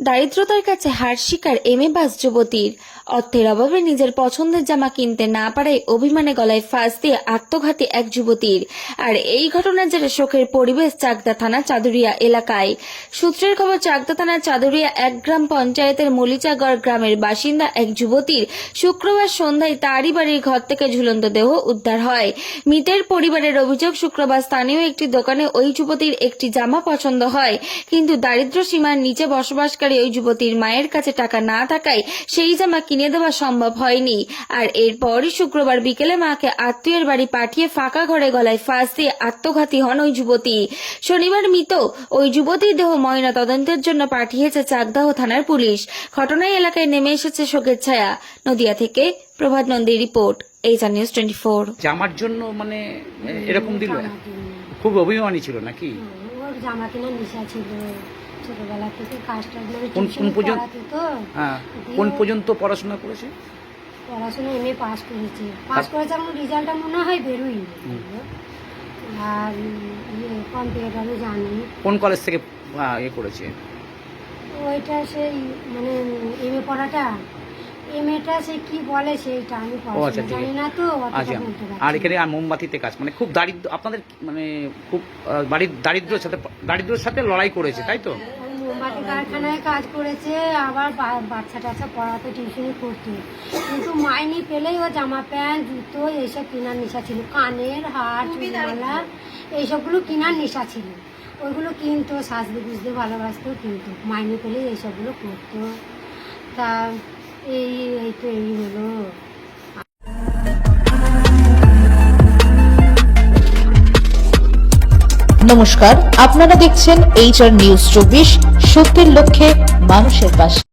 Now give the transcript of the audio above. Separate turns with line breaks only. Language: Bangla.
দারিদ্রতার কাছে হার স্বীকার এমএ পাস যুবতীর। অর্থের অভাবে নিজের পছন্দের জামা কিনতে না পারায় অভিমানে গলায় ফাঁস দিয়ে আত্মঘাতী এক যুবতীর। আর এই ঘটনার জেরে শোকের পরিবেশ চাকদা থানা চাদুরিয়া এলাকায়। সূত্রের খবর, চাকদা থানার চাদুরিয়া 1 গ্রাম পঞ্চায়েতের মলিচাগড় গ্রামের বাসিন্দা এক যুবতীর শুক্রবার সন্ধ্যায় তারই বাড়ির ঘর থেকে ঝুলন্ত দেহ উদ্ধার হয়। মৃতের পরিবারের অভিযোগ, শুক্রবার স্থানীয় একটি দোকানে ওই যুবতীর একটি জামা পছন্দ হয়, কিন্তু দারিদ্র্য সীমার নিচে বসবাসকারী ওই যুবতীর মায়ের কাছে টাকা না থাকায় সেই জামা কিনে দেওয়া সম্ভব হয়নি। আর এরপরই শুক্রবার বিকেলে মাকে আত্মীয়ের বাড়ি পাঠিয়ে ফাঁকা ঘরে গলায় ফাঁস দিয়ে আত্মঘাতী হন ওই যুবতী। শনিবার মৃত ওই যুবতীর দেহ ময়না তদন্তের জন্য পাঠিয়েছে চাকদাহ থানার পুলিশ। ঘটনায় এলাকায় নেমে এসেছে শোকের ছায়া। নদিয়া থেকে প্রভাত নন্দীর রিপোর্ট, এইচআর নিউজ 24।
জামার জন্য মানে এরকম দিল, খুব অভিমানী ছিল নাকি?
ওর জামা কেনার নেশা ছিল ছোটবেলা থেকে। কাজটা
কোন পর্যন্ত পড়াশোনা করেছে?
পড়াশোনা এমএ পাস করেছে। আমার রেজাল্টটা মনে হয় বেরোয়নি। আর কম্পিউটারও জানি।
কোন কলেজ থেকে করেছে
ওইটা সেই মানে এমএ পড়াটা, এমএটা সে কি বলে সেইটা আমি জানি না তো।
আর এখানে মোমবাতিতে কাজ, মানে খুব দারিদ্র আপনাদের, মানে খুব দারিদ্রের সাথে লড়াই করেছে, তাই তো?
মোমবাতি কারখানায় কাজ করেছে, আবার বাচ্চা টাচ্চা পড়াতে টিউশনি করতো, কিন্তু মাইনে পেলেই ও জামা প্যান্ট জুতো এইসব কেনার নেশা ছিল। কানের হার চুড়িমালা এইসবগুলো কেনার নেশা ছিল। ওইগুলো কিনতো, সাজতে বুঝতে ভালোবাসতো, কিন্তু মাইনে পেলেই এইসবগুলো করতো। তা এই তো এই হলো।
নমস্কার, আপনারা দেখছেন এইচআর নিউজ 24, সত্যের লক্ষ্যে মানুষের পাশে।